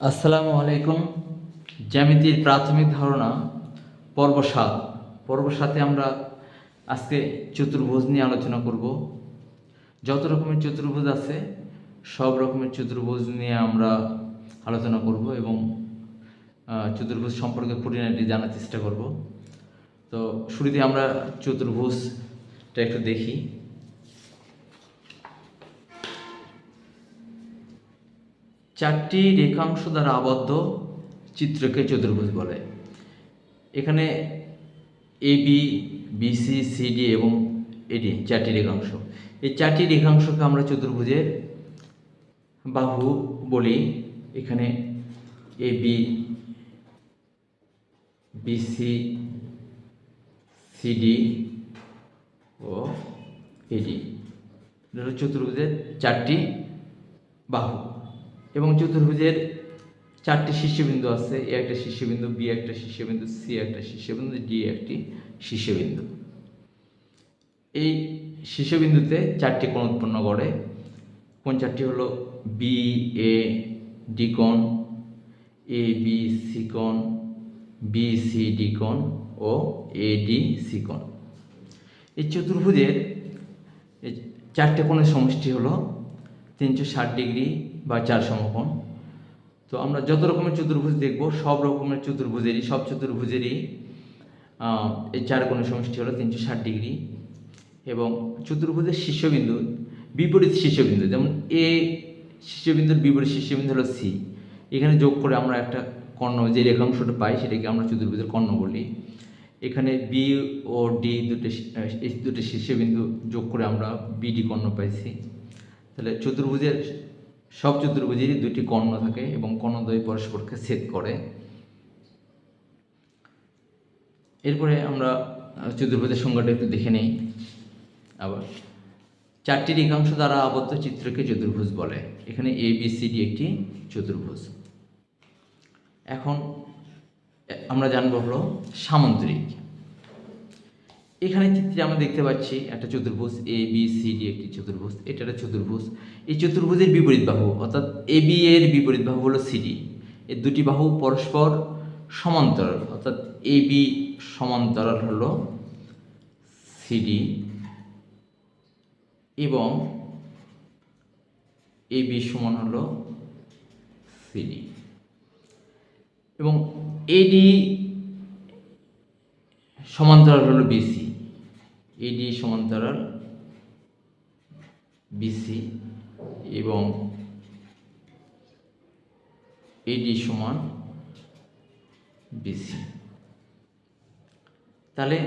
আসসালামু আলাইকুম। জ্যামিতির প্রাথমিক ধারণা পর্ব 7 আমরা আজকে চতুর্ভুজ নিয়ে আলোচনা করব। যত রকমের চতুর্ভুজ আছে সব রকমের চতুর্ভুজ নিয়ে আমরা আলোচনা করব এবং চতুর্ভুজ সম্পর্কে খুঁটিনাটি জানার চেষ্টা করব। তো শুরুতে আমরা চতুর্ভুজটা একটু দেখি। চারটি রেখাংশ দ্বারা আবদ্ধ চিত্রকে চতুর্ভুজ বলে। এখানে এ বি, বিসি, সিডি এবং এডি চারটি রেখাংশ। এই চারটি রেখাংশকে আমরা চতুর্ভুজের বাহু বলি। এখানে এ বি, বিসি, সিডি ও এডি চতুর্ভুজের চারটি বাহু এবং চতুর্ভুজের চারটি শীর্ষবিন্দু আছে। এ একটা শীর্ষবিন্দু, বি একটা শীর্ষবিন্দু, সি একটা শীর্ষবিন্দু, ডি একটি শীর্ষবিন্দু। এই শীর্ষবিন্দুতে চারটি কোণ উৎপন্ন করে। কোণ চারটি হলো বি এ ডি কোণ, এ বি সি কোণ, বি সি ডি কোণ ও এ ডি সি কোণ। এই চতুর্ভুজের চারটে কোণের সমষ্টি হলো 360 ডিগ্রি বা 4 সমকোণ। তো আমরা যত রকমের চতুর্ভুজ দেখব সব চতুর্ভুজেরই এই চার কোণের সমষ্টি হলো 360 ডিগ্রি। এবং চতুর্ভুজের শীর্ষবিন্দু বিপরীত শীর্ষবিন্দু, যেমন এ শীর্ষবিন্দুর বিপরীত শীর্ষবিন্দু হলো সি। এখানে যোগ করে আমরা একটা কর্ণ, যে রেখাংশটা পাই সেটাকে আমরা চতুর্ভুজের কর্ণ বলি। এখানে বি ও ডি দুটো শীর্ষবিন্দু যোগ করে আমরা বিডি কর্ণ পাইছি। তাহলে সব চতুর্ভুজেরই দুটি কর্ণ থাকে এবং কর্ণদ্বয় পরস্পরকে ছেদ করে। এরপরে আমরা চতুর্ভুজের সংজ্ঞাটা একটু দেখে নেই। আবার চারটি রেখাংশ দ্বারা আবদ্ধ চিত্রকে চতুর্ভুজ বলে। এখানে এ বি সি ডি একটি চতুর্ভুজ। এখন আমরা জানবো হলো সামুদ্রিক। এখানে চিত্রে আমরা দেখতে পাচ্ছি একটা চতুর্ভুজ এ বি সি ডি একটি চতুর্ভুজ। এটা একটা চতুর্ভুজ। এই চতুর্ভুজের বিপরীত বাহু অর্থাৎ এ বি এর বিপরীত বাহু হলো সিডি। এই দুটি বাহু পরস্পর সমান্তরাল অর্থাৎ এ বি সমান্তরাল হলো সিডি এবং এ বি সমান হলো সিডি এবং এডি সমান্তরাল হলো বিসি। এডি সমান্তরাল বিসি এবং এডি সমান বিসি। তাহলে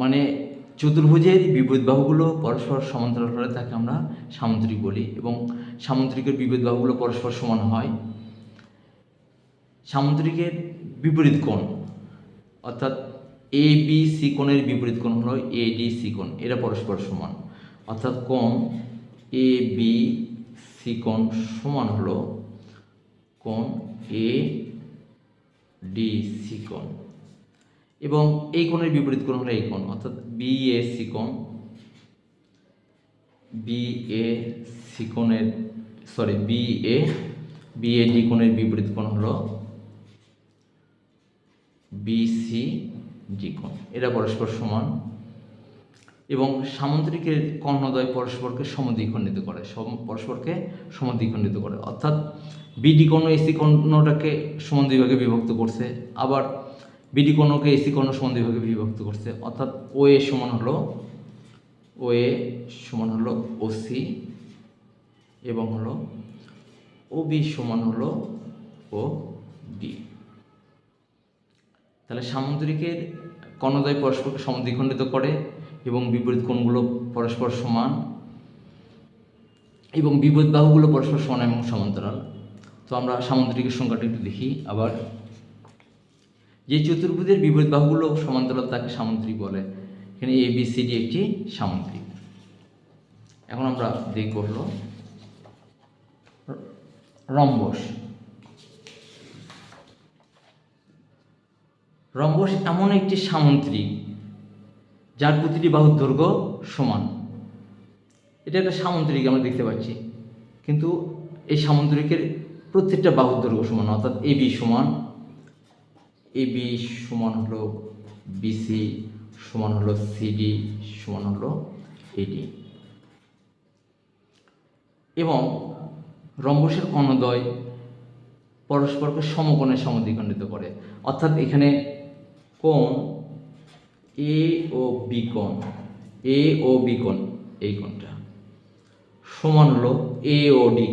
মানে চতুর্ভুজের বিপরীত বাহুগুলো পরস্পর সমান্তরাল হলে তাকে আমরা সামুদ্রিক বলি এবং সামুদ্রিকের বিপরীত বাহুগুলো পরস্পর সমান হয়। সামুদ্রিকের বিপরীত কোণ অর্থাৎ এ বি সি কোণের বিপরীত কোণ হলো এ ডি সি কোণ। এরা পরস্পর সমান অর্থাৎ কোণ এ বি সি কোণ সমান হলো কোণ এ ডি সি কোণ এবং এই কোণের বিপরীত কোণ হলো এই কোণ অর্থাৎ বি এ সি কোণ। বি এ ডি কোণের বিপরীত কোণ হলো বি সি ডি কোণ। এরা পরস্পর সমান এবং সামুদ্রিকের কর্ণদ্বয় পরস্পরকে সমদ্বিখণ্ডিত করে অর্থাৎ বিডি কোণ এসি কোণটাকে সমান দুই ভাগে বিভক্ত করছে, আবার বিডি কোণকে এসি কোণ সমান দুই ভাগে বিভক্ত করছে। অর্থাৎ ও এ সমান হলো ওসি এবং হলো ও বি সমান হলো ও ডি। তাহলে সামুদ্রিকের কর্ণদ্বয় পরস্পরকে সমদ্বিখণ্ডিত করে এবং বিপরীত কোণগুলো পরস্পর সমান এবং বিপরীত বাহুগুলো পরস্পর সমান এবং সমান্তরাল। তো আমরা সামুদ্রিকের সংখ্যাটা একটু দেখি। আবার যে চতুর্ভুজের বিপরীত বাহুগুলো সমান্তরাল তাকে সামুদ্রিক বলে। এখানে এ বি সি ডি একটি সামুদ্রিক। এখন আমরা দেখব হলো রম্বস। রম্বস এমন একটি সামুদ্রিক যার প্রতিটি বাহুর দৈর্ঘ্য সমান। এটা একটা সামুদ্রিক আমরা দেখতে পাচ্ছি, কিন্তু এই সামুদ্রিকের প্রত্যেকটা বাহুর দৈর্ঘ্য সমান, অর্থাৎ এবি সমান হলো বিসি সমান হলো সিডি সমান হলো এডি। এবং রম্বসের কর্ণদ্বয় পরস্পরকে সমকোণে সমদ্বিখণ্ডিত করে, অর্থাৎ এখানে কোণ এ ও বি কোণ, এই কোণটা সমান হলো এ ও ডি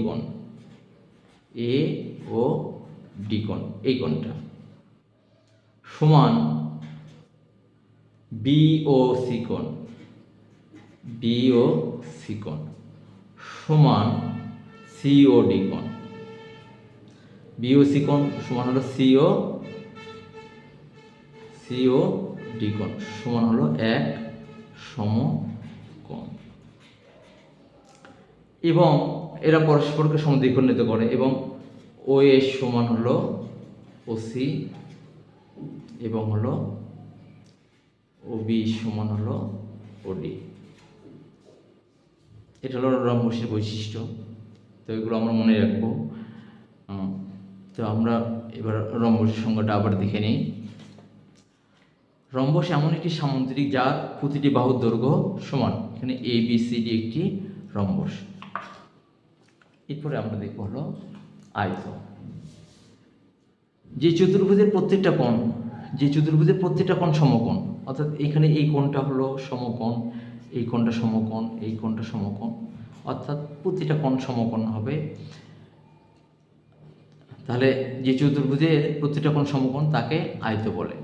কোণ, এই কোণটা সমান বি ও সি কোণ, সমান সি ও ডি কোণ, বিওসি কোণ সমান হলো সিও ডি কোণ সমান হলো এক সমকোণ। এবং এরা পরস্পরকে সমদ্বিখণ্ডিত করে, এবং ও এ সমান হলো ওসি এবং হলো ও বি সমান হলো ওডি। এটা হলো রম্বসের বৈশিষ্ট্য। তো এগুলো আমরা মনে রাখবো। তো আমরা এবার রম্বসের সংজ্ঞাটা আবার দেখে নিই। রম্বস এমন একটি সামুদ্রিক যার প্রতিটি বাহুর দৈর্ঘ্য সমান। এখানে এ বি সি ডি একটি রম্বস। এরপরে আমরা দেখব হলো আয়ত। যে চতুর্ভুজের প্রত্যেকটা কোণ সমকোণ, অর্থাৎ এখানে এই কোণটা হলো সমকোণ, এই কোণটা সমকোণ, এই কোণটা সমকোণ, অর্থাৎ প্রতিটা কোণ সমকোণ হবে। তাহলে যে চতুর্ভুজের প্রতিটা কোণ সমকোণ তাকে আয়ত বলে।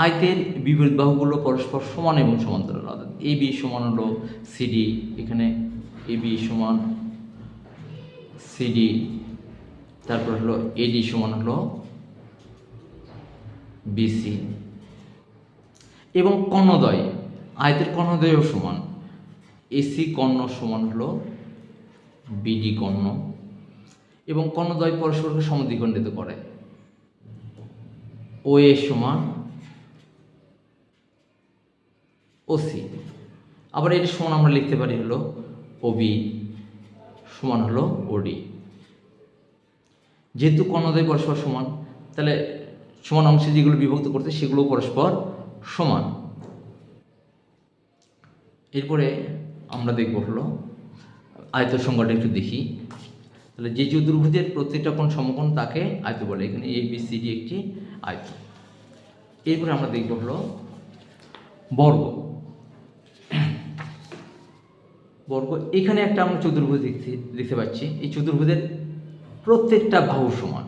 আয়তের বিপরীত বাহুগুলো পরস্পর সমান এবং সমান্তরাল, অর্থাৎ এ বি সমান হলো সিডি, এখানে এ বি সমান সিডি, তারপর হলো এডি সমান হলো বিসি। এবং কর্ণদ্বয়, আয়তের কর্ণদ্বয়ও সমান, এসি কর্ণ সমান হলো বিডি কর্ণ। এবং কর্ণদ্বয় পরস্পরকে সমদ্বিখণ্ডিত করে, ও এ সমান ওসি। আবার এটি সমান আমরা লিখতে পারি হলো ওবি সমান হলো ওডি। যেহেতু কর্ণদ্বয় পরস্পর সমান, তাহলে সমান অংশে যেগুলো বিভক্ত করতে সেগুলো পরস্পর সমান। এরপরে আমরা দেখব হলো আয়ত সংজ্ঞাটা একটু দেখি। তাহলে যে চতুর্ভুজের প্রত্যেকটা কোণ সমকোণ তাকে আয়ত বলে। এখানে এ বি সি ডি একটি আয়ত। এরপরে আমরা দেখব হলো বর্গ। এখানে একটা আমরা চতুর্ভুজ দেখতে পাচ্ছি। এই চতুর্ভুজের প্রত্যেকটা বাহু সমান।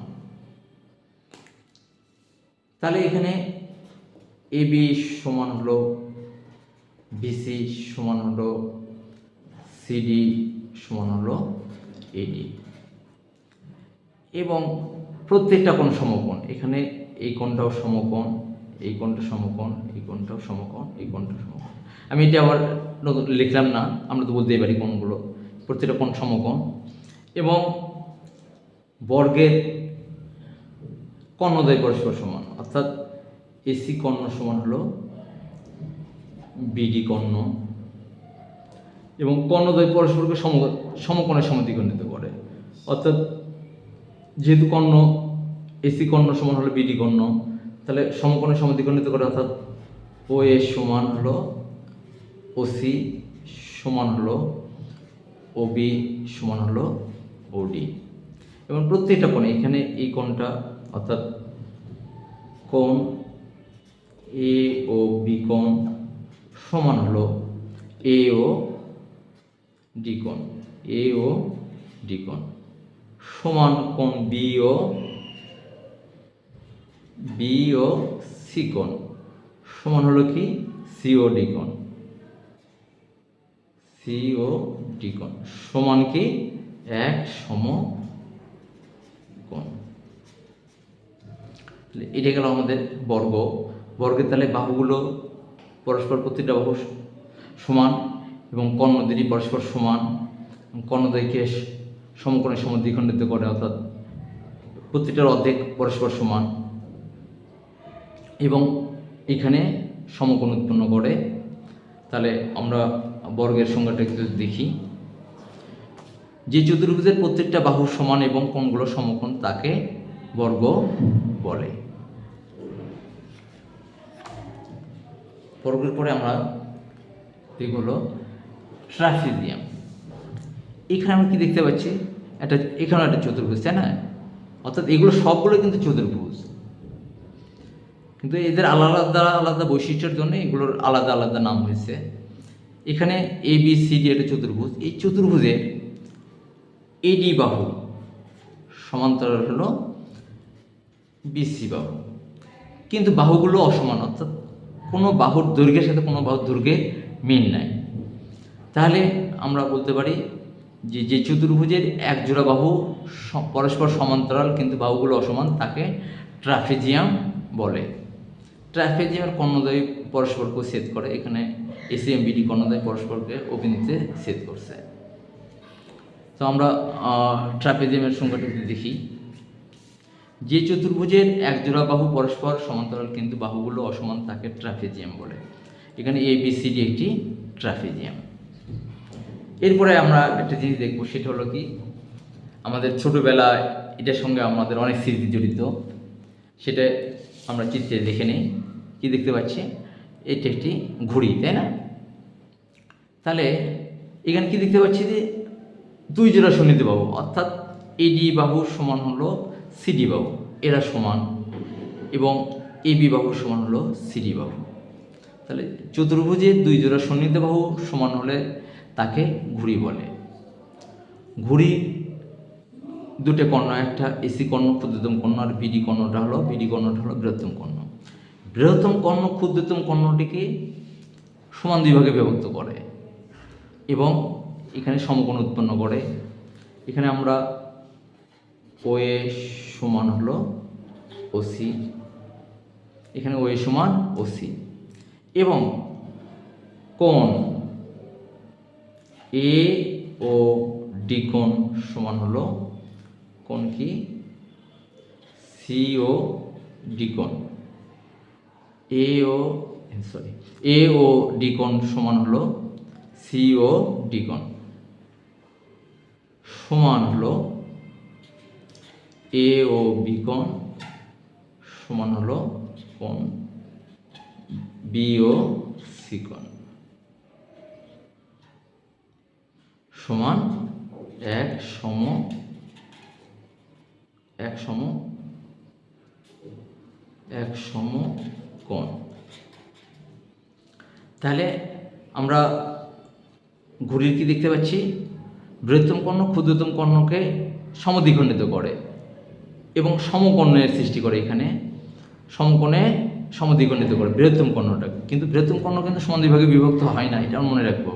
তাহলে এখানে এ বি সমান হলো বিসি সমান হলো সিডি সমান হলো এডি। এবং প্রত্যেকটা কোণ সমকোণ, এখানে এই কোণটাও সমকোণ, এই কোণটা সমকোণ, এই কোণটাও সমকোণ, এই কোণটা সমকোণ। আমি এটা আবার লিখলাম না, আমরা তো বলতেই পারি কোণগুলো, প্রত্যেকটা কোণ সমকোণ। এবং বর্গের কর্ণদ্বয় পরস্পর সমান, অর্থাৎ এসি কর্ণ সমান হলো বিডি কর্ণ। এবং কর্ণদ্বয় পরস্পরকে সমকোণে সমদ্বিখণ্ডিত করে, অর্থাৎ যেহেতু কর্ণ এসি কর্ণ সমান হলো বিডি কর্ণ, তাহলে সমকোণে সমদ্বিখণ্ডিত করে, অর্থাৎ ও এ সমান হলো ওসি সমান হলো ওবি সমান হলো ওডি। এবং প্রত্যেকটা কোণে, এখানে এই কোণটা অর্থাৎ কোণ এ ও বি কোণ সমান হলো এ ও ডি কোণ, সমান কোণ বি ও সি কোণ সমান হলো কি সিওডি কোণ, সমান কি এক সমকোণ। এটা গেল আমাদের বর্গের। তাহলে বাহুগুলো পরস্পর প্রতিটা বাহু সমান এবং কর্ণদ্বয় পরস্পর সমান, কর্ণদ্বয়কে সমকোণে সমদ্বিখণ্ডিত করে, অর্থাৎ প্রতিটার অর্ধেক পরস্পর সমান। এবং এখানে সমকোণ উৎপন্ন করে। তাহলে আমরা বর্গের সংজ্ঞাটা একটু দেখি। যে চতুর্ভুজের প্রত্যেকটা বাহু সমান এবং কোণগুলো সমকোণ তাকে বর্গ বলে। বর্গের পরে আমরা দেখব হলো ট্রাপিজিয়াম। এখানে আমরা কি দেখতে পাচ্ছি, এখানে একটা চতুর্ভুজ, তাই না? অর্থাৎ এগুলো সবগুলো কিন্তু চতুর্ভুজ, কিন্তু এদের আলাদা আলাদা বৈশিষ্ট্যের জন্য এগুলোর আলাদা আলাদা নাম হয়েছে। এখানে এ বি সি ডি একটা চতুর্ভুজ। এই চতুর্ভুজের এডি বাহু সমান্তরাল হলো বিসি বাহু, কিন্তু বাহুগুলো অসমান, অর্থাৎ কোনো বাহুর দৈর্ঘ্যের সাথে কোনো বাহুর দৈর্ঘ্যের মিল নাই। তাহলে আমরা বলতে পারি যে চতুর্ভুজের এক জোড়া বাহু পরস্পর সমান্তরাল কিন্তু বাহুগুলো অসমান তাকে ট্রাপিজিয়াম বলে। ট্রাপিজিয়ামের কর্ণদ্বয় পরস্পরকে ছেদ করে। এখানে এসিএমবিডি কর্ণদ্বয় পরস্পরকে অভিনীতে ছেদ করছে। তো আমরা ট্রাপিজিয়ামের সংখ্যাটি দেখি। যে চতুর্ভুজের এক জোড়া বাহু পরস্পর সমান্তরাল কিন্তু বাহুগুলো অসমান তাকে ট্রাপিজিয়াম বলে। এখানে এ বি সি ডি একটি ট্রাপিজিয়াম। এরপরে আমরা একটা জিনিস দেখবো, সেটা হলো কি, আমাদের ছোটোবেলায় এটার সঙ্গে আমাদের অনেক স্মৃতি জড়িত, সেটা আমরা চিত্রে দেখে নিই। কি দেখতে পাচ্ছি, এটা একটি ঘড়ি, তাই না? তাহলে এখানে কি দেখতে পাচ্ছি যে দুই জোড়া সন্নিহিত বাহু, অর্থাৎ এডি বাহু সমান হলো সিডি বাহু, এরা সমান, এবং এবি বাহু সমান হলো সিডি বাহু। তাহলে চতুর্ভুজের দুই জোড়া সন্নিহিত বাহু সমান হলে তাকে ঘুড়ি বলে। ঘুড়ি দুটো কর্ণ, একটা এসি কর্ণ ক্ষুদ্রতম কর্ণ, আর বিডি কর্ণটা হলো বৃহত্তম কর্ণ। বৃহত্তম কর্ণ ক্ষুদ্রতম কর্ণটিকে সমান দুই ভাগে বিভক্ত করে এবং এখানে সমকোণ উৎপন্ন করে। এখানে আমরা ও এ সমান হলো ওসি, এখানে ও এ সমান ওসি, এবং কোণ এ ও ডি কোণ সমান হলো কোণ কি, সি ও ডি কোণ। এ ও ডি কোণ সমান হলো সি ও ডি কোণ, সমান হলো এ ও বি কোণ, সমান হলো কোণ বি ও সি কোণ, সমান এক সম কোণ। তাহলে আমরা ঘড়ির কি দেখতে পাচ্ছি, বৃহত্তম কর্ণ ক্ষুদ্রতম কর্ণকে সমদ্বিখণ্ডিত করে এবং সমকর্ণের সৃষ্টি করে। এখানে সমকোণে সমদ্বিখণ্ডিত করে বৃহত্তম কর্ণটাকে, কিন্তু বৃহত্তম কর্ণ কিন্তু সমান দুই ভাগে বিভক্ত হয় না, এটা মনে রাখবো।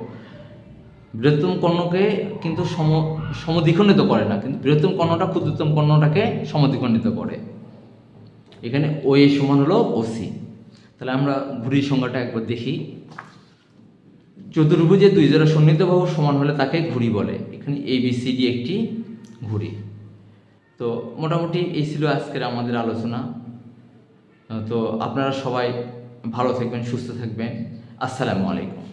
বৃহত্তম কর্ণকে কিন্তু সমদ্বিখণ্ডিত করে না, কিন্তু বৃহত্তম কর্ণটা ক্ষুদ্রতম কর্ণটাকে সমদ্বিখণ্ডিত করে। এখানে ও এ সমান হলো ওসি। তাহলে আমরা ঘুড়ির সংজ্ঞাটা একবার দেখি। চতুর্ভুজে দুই জোড়া সন্নিহিত বাহু সমান হলে তাকে ঘুড়ি বলে। এখানে এ বি সি ডি একটি ঘুড়ি। তো মোটামুটি এই ছিল আজকের আমাদের আলোচনা। তো আপনারা সবাই ভালো থাকবেন, সুস্থ থাকবেন। আসসালামু আলাইকুম।